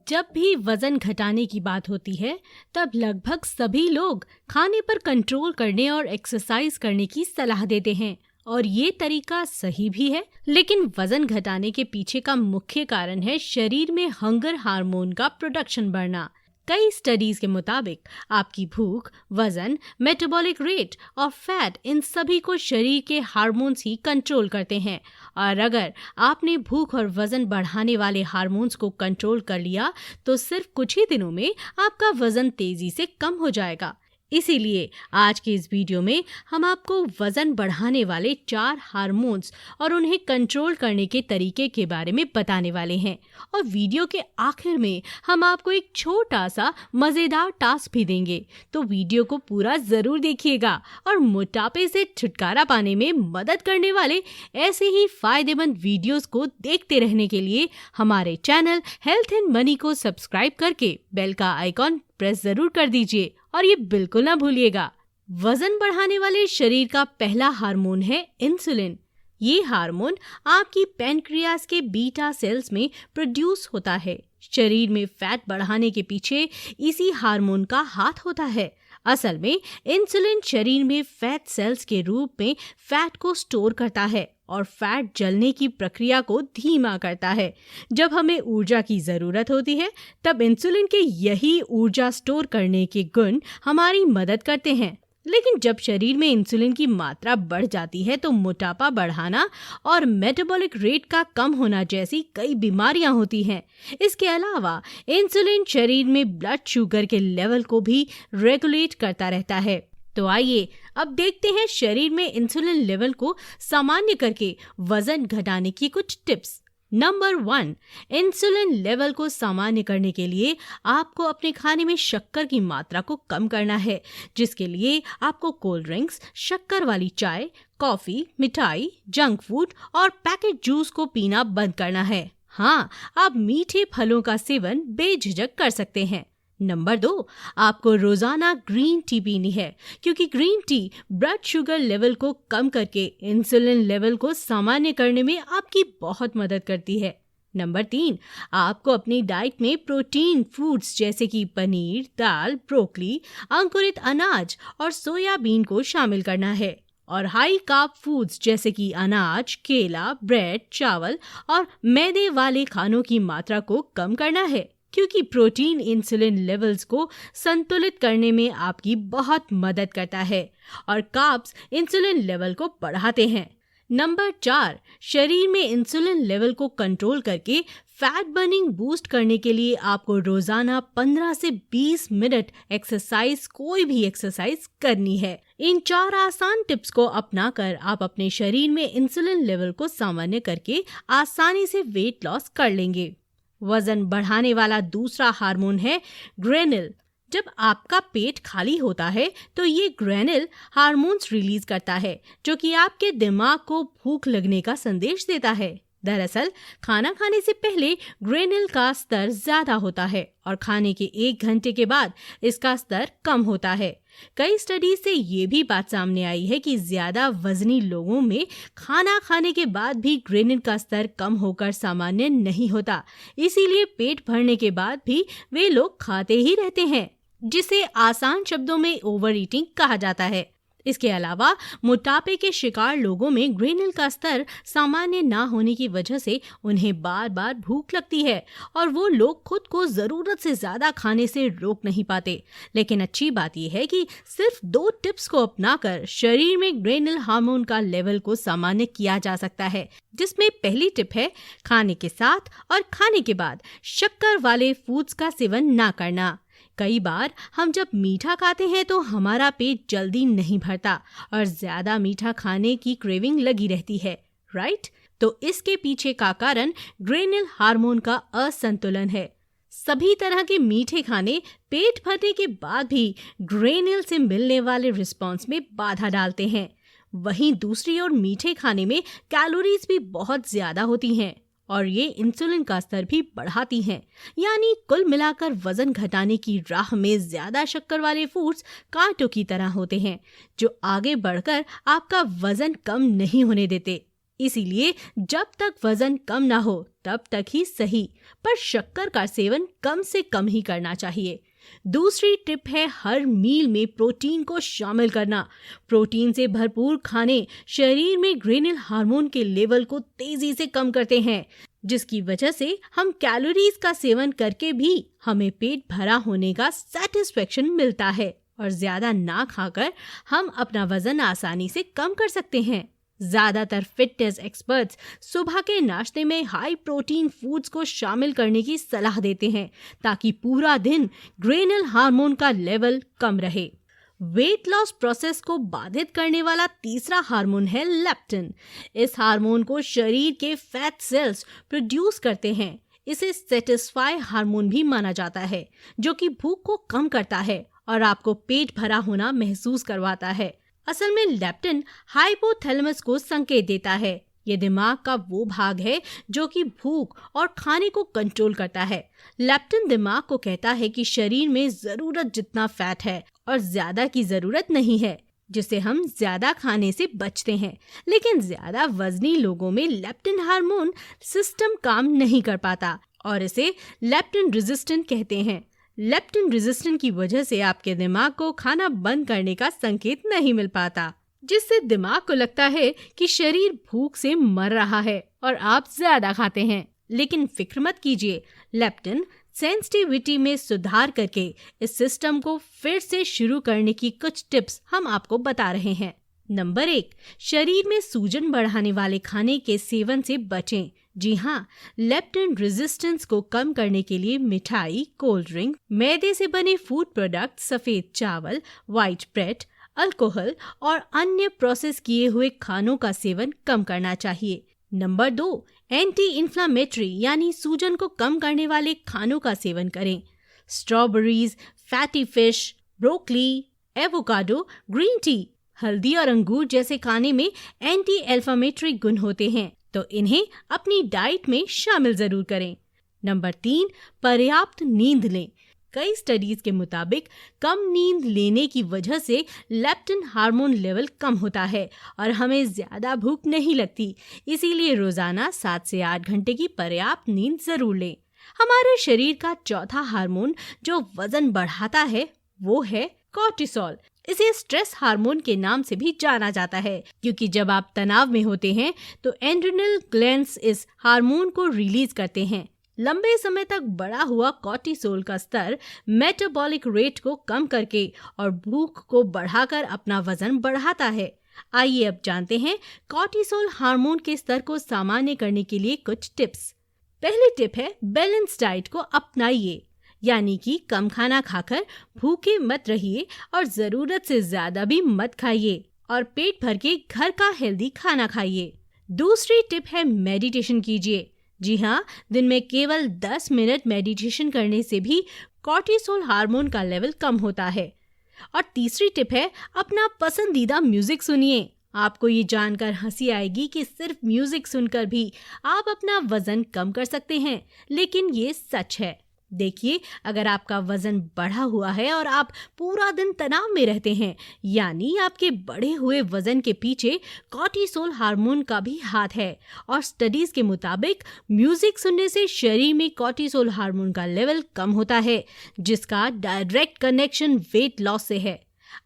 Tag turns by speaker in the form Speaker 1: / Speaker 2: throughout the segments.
Speaker 1: जब भी वजन घटाने की बात होती है, तब लगभग सभी लोग खाने पर कंट्रोल करने और एक्सरसाइज करने की सलाह देते हैं और ये तरीका सही भी है। लेकिन वजन घटाने के पीछे का मुख्य कारण है शरीर में हंगर हार्मोन का प्रोडक्शन बढ़ना। कई स्टडीज के मुताबिक आपकी भूख, वजन, मेटाबॉलिक रेट और फैट, इन सभी को शरीर के हार्मोन्स ही कंट्रोल करते हैं। और अगर आपने भूख और वजन बढ़ाने वाले हार्मोन्स को कंट्रोल कर लिया तो सिर्फ कुछ ही दिनों में आपका वजन तेजी से कम हो जाएगा। इसीलिए आज के इस वीडियो में हम आपको वजन बढ़ाने वाले 4 हार्मोन्स और उन्हें कंट्रोल करने के तरीके के बारे में बताने वाले हैं। और वीडियो के आखिर में हम आपको एक छोटा सा मजेदार टास्क भी देंगे, तो वीडियो को पूरा जरूर देखिएगा और मोटापे से छुटकारा पाने में मदद करने वाले ऐसे ही फायदेमंद वीडियोस को देखते रहने के लिए हमारे चैनल हेल्थ एंड मनी को सब्सक्राइब करके बेल का आइकॉन प्रेस जरूर कर दीजिए और ये बिल्कुल ना भूलिएगा। वजन बढ़ाने वाले शरीर का पहला हार्मोन है इंसुलिन। ये हार्मोन आपकी पैनक्रियास के बीटा सेल्स में प्रोड्यूस होता है। शरीर में फैट बढ़ाने के पीछे इसी हार्मोन का हाथ होता है। असल में इंसुलिन शरीर में फैट सेल्स के रूप में फैट को स्टोर करता है और फैट जलने की प्रक्रिया को धीमा करता है। जब हमें ऊर्जा की जरूरत होती है तब इंसुलिन के यही ऊर्जा स्टोर करने के गुण हमारी मदद करते हैं। लेकिन जब शरीर में इंसुलिन की मात्रा बढ़ जाती है तो मोटापा बढ़ाना और मेटाबॉलिक रेट का कम होना जैसी कई बीमारियां होती हैं। इसके अलावा इंसुलिन शरीर में ब्लड शुगर के लेवल को भी रेगुलेट करता रहता है। तो आइए अब देखते हैं शरीर में इंसुलिन लेवल को सामान्य करके वजन घटाने की कुछ टिप्स। नंबर 1, इंसुलिन लेवल को सामान्य करने के लिए आपको अपने खाने में शक्कर की मात्रा को कम करना है, जिसके लिए आपको कोल्ड ड्रिंक्स, शक्कर वाली चाय, कॉफी, मिठाई, जंक फूड और पैकेट जूस को पीना बंद करना है। हाँ, आप मीठे फलों का सेवन बेझिझक कर सकते हैं। नंबर 2, आपको रोजाना ग्रीन टी पीनी है, क्योंकि green tea blood sugar level को कम करके इंसुलिन लेवल को सामान्य करने में आपकी बहुत मदद करती है। नंबर 3, आपको अपनी डाइट में प्रोटीन फूड्स जैसे कि पनीर, दाल, ब्रोकली, अंकुरित अनाज और सोयाबीन को शामिल करना है। और हाई कार्ब फूड्स जैसे कि अनाज, केला, ब्रेड, चावल और मैदे वाले खानों की मात्रा को कम करना है, क्योंकि प्रोटीन इंसुलिन लेवल्स को संतुलित करने में आपकी बहुत मदद करता है और कार्ब्स इंसुलिन लेवल को बढ़ाते हैं। नंबर 4, शरीर में इंसुलिन लेवल को कंट्रोल करके फैट बर्निंग बूस्ट करने के लिए आपको रोजाना 15 से 20 मिनट एक्सरसाइज, कोई भी एक्सरसाइज करनी है। इन 4 आसान टिप्स को अपनाकर आप अपने शरीर में इंसुलिन लेवल को सामान्य करके आसानी से वेट लॉस कर लेंगे। वजन बढ़ाने वाला दूसरा हार्मोन है ग्रेनिल। जब आपका पेट खाली होता है तो ये ग्रेनिल हार्मोन्स रिलीज करता है, जो कि आपके दिमाग को भूख लगने का संदेश देता है। दरअसल खाना खाने से पहले ग्रेनिल का स्तर ज्यादा होता है और खाने के 1 घंटे के बाद इसका स्तर कम होता है। कई स्टडीज से ये भी बात सामने आई है कि ज्यादा वजनी लोगों में खाना खाने के बाद भी ग्रेनिल का स्तर कम होकर सामान्य नहीं होता। इसीलिए पेट भरने के बाद भी वे लोग खाते ही रहते हैं, जिसे आसान शब्दों में ओवर ईटिंग कहा जाता है। इसके अलावा मोटापे के शिकार लोगों में ग्रेनिल का स्तर सामान्य ना होने की वजह से उन्हें बार बार भूख लगती है और वो लोग खुद को जरूरत से ज्यादा खाने से रोक नहीं पाते। लेकिन अच्छी बात यह है कि सिर्फ 2 टिप्स को अपनाकर शरीर में ग्रेनिल हार्मोन का लेवल को सामान्य किया जा सकता है, जिसमें पहली टिप है खाने के साथ और खाने के बाद शक्कर वाले फूड्स का सेवन ना करना। कई बार हम जब मीठा खाते हैं तो हमारा पेट जल्दी नहीं भरता और ज्यादा मीठा खाने की क्रेविंग लगी रहती है, राइट? तो इसके पीछे का कारण ग्रेनिल हार्मोन का असंतुलन है। सभी तरह के मीठे खाने पेट भरने के बाद भी ग्रेनिल से मिलने वाले रिस्पॉन्स में बाधा डालते हैं। वहीं दूसरी ओर मीठे खाने में कैलोरीज भी बहुत ज्यादा होती हैं और ये इंसुलिन का स्तर भी बढ़ाती हैं। यानी कुल मिलाकर वजन घटाने की राह में ज्यादा शक्कर वाले फूड्स कांटों की तरह होते हैं, जो आगे बढ़कर आपका वजन कम नहीं होने देते। इसीलिए जब तक वजन कम ना हो तब तक ही सही, पर शक्कर का सेवन कम से कम ही करना चाहिए। दूसरी टिप है हर मील में प्रोटीन को शामिल करना। प्रोटीन से भरपूर खाने शरीर में ग्रेनिल हार्मोन के लेवल को तेजी से कम करते हैं, जिसकी वजह से हम कैलोरीज का सेवन करके भी हमें पेट भरा होने का सेटिस्फेक्शन मिलता है और ज्यादा ना खाकर हम अपना वजन आसानी से कम कर सकते हैं। ज्यादातर फिटनेस एक्सपर्ट्स सुबह के नाश्ते में हाई प्रोटीन फूड्स को शामिल करने की सलाह देते हैं ताकि पूरा दिन ग्रेनिल हार्मोन का लेवल कम रहे। वेट लॉस प्रोसेस को बाधित करने वाला तीसरा हार्मोन है लेप्टिन। इस हार्मोन को शरीर के फैट सेल्स प्रोड्यूस करते हैं। इसे सेटिस्फाई हार्मोन भी माना जाता है, जो कि भूख को कम करता है और आपको पेट भरा होना महसूस करवाता है। असल में लेप्टिन हाइपोथैलेमस को संकेत देता है। ये दिमाग का वो भाग है जो कि भूख और खाने को कंट्रोल करता है। लेप्टिन दिमाग को कहता है कि शरीर में जरूरत जितना फैट है और ज्यादा की जरूरत नहीं है, जिससे हम ज्यादा खाने से बचते हैं। लेकिन ज्यादा वजनी लोगों में लेप्टिन हार्मोन सिस्टम काम नहीं कर पाता और इसे लेप्टिन रेजिस्टेंट कहते हैं। लेप्टिन रेजिस्टेंस की वजह से आपके दिमाग को खाना बंद करने का संकेत नहीं मिल पाता, जिससे दिमाग को लगता है कि शरीर भूख से मर रहा है और आप ज्यादा खाते हैं। लेकिन फिक्र मत कीजिए, लेप्टिन सेंसिटिविटी में सुधार करके इस सिस्टम को फिर से शुरू करने की कुछ टिप्स हम आपको बता रहे हैं। नंबर 1, शरीर में सूजन बढ़ाने वाले खाने के सेवन से बचें। जी हाँ, लेप्टिन रेजिस्टेंस को कम करने के लिए मिठाई, कोल्ड ड्रिंक, मैदे से बने फूड प्रोडक्ट, सफेद चावल, व्हाइट ब्रेड, अल्कोहल और अन्य प्रोसेस किए हुए खानों का सेवन कम करना चाहिए। नंबर 2, एंटी इन्फ्लामेटरी यानी सूजन को कम करने वाले खानों का सेवन करें। Strawberries, fatty fish, broccoli, avocado, green tea, हल्दी और अंगूर जैसे खाने में एंटी इन्फ्लामेटरी गुण होते हैं, तो इन्हें अपनी डाइट में शामिल जरूर करें। नंबर 3, पर्याप्त नींद लें। कई स्टडीज के मुताबिक कम नींद लेने की वजह से लेप्टिन हार्मोन लेवल कम होता है और हमें ज्यादा भूख नहीं लगती। इसीलिए रोजाना 7 से 8 घंटे की पर्याप्त नींद जरूर लें। हमारे शरीर का चौथा हार्मोन जो वजन बढ़ाता है वो है कॉर्टिसोल। इसे स्ट्रेस हार्मोन के नाम से भी जाना जाता है, क्योंकि जब आप तनाव में होते हैं तो एड्रिनल ग्लैंड्स इस हार्मोन को रिलीज करते हैं। लंबे समय तक बढ़ा हुआ कॉर्टिसोल का स्तर मेटाबॉलिक रेट को कम करके और भूख को बढ़ाकर अपना वजन बढ़ाता है। आइए अब जानते हैं कॉर्टिसोल हार्मोन के स्तर को सामान्य करने के लिए कुछ टिप्स। पहली टिप है बैलेंस डाइट को अपनाइए, यानी कि कम खाना खाकर भूखे मत रहिए और जरूरत से ज्यादा भी मत खाइए और पेट भर के घर का हेल्दी खाना खाइए। दूसरी टिप है मेडिटेशन कीजिए। जी हाँ, दिन में केवल 10 मिनट मेडिटेशन करने से भी कॉर्टिसोल हार्मोन का लेवल कम होता है। और तीसरी टिप है अपना पसंदीदा म्यूजिक सुनिए। आपको ये जानकर हंसी आएगी कि सिर्फ म्यूजिक सुनकर भी आप अपना वजन कम कर सकते हैं, लेकिन ये सच है। देखिए, अगर आपका वजन बढ़ा हुआ है और आप पूरा दिन तनाव में रहते हैं, यानी आपके बढ़े हुए वजन के पीछे कॉर्टिसोल हार्मोन का भी हाथ है। और स्टडीज के मुताबिक म्यूजिक सुनने से शरीर में कॉर्टिसोल हार्मोन का लेवल कम होता है, जिसका डायरेक्ट कनेक्शन वेट लॉस से है।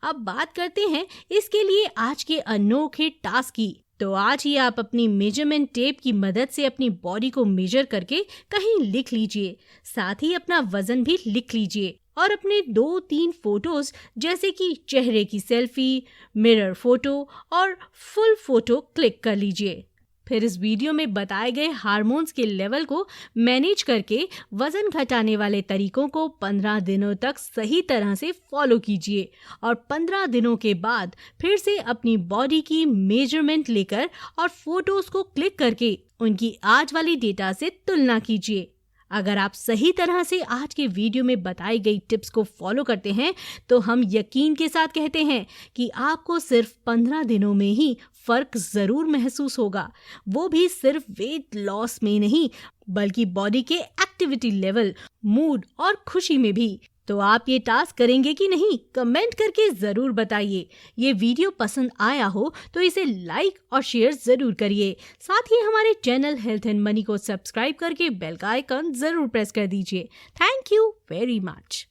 Speaker 1: अब बात करते हैं इसके लिए आज के अनोखे टास्क की। तो आज ही आप अपनी मेजरमेंट टेप की मदद से अपनी बॉडी को मेजर करके कहीं लिख लीजिए, साथ ही अपना वजन भी लिख लीजिए और अपने 2-3 फोटोज जैसे कि चेहरे की सेल्फी, मिरर फोटो और फुल फोटो क्लिक कर लीजिए। फिर इस वीडियो में बताए गए हार्मोन्स के लेवल को मैनेज करके वजन घटाने वाले तरीकों को 15 दिनों तक सही तरह से फॉलो कीजिए और 15 दिनों के बाद फिर से अपनी बॉडी की मेजरमेंट लेकर और फोटोज को क्लिक करके उनकी आज वाली डेटा से तुलना कीजिए। अगर आप सही तरह से आज के वीडियो में बताई गई टिप्स को फॉलो करते हैं तो हम यकीन के साथ कहते हैं कि आपको सिर्फ 15 दिनों में ही फर्क जरूर महसूस होगा, वो भी सिर्फ वेट लॉस में नहीं बल्कि बॉडी के एक्टिविटी लेवल, मूड और खुशी में भी। तो आप ये टास्क करेंगे कि नहीं, कमेंट करके जरूर बताइए। ये वीडियो पसंद आया हो तो इसे लाइक और शेयर जरूर करिए। साथ ही हमारे चैनल हेल्थ एंड मनी को सब्सक्राइब करके बेल का आइकन जरूर प्रेस कर दीजिए। Thank you very much.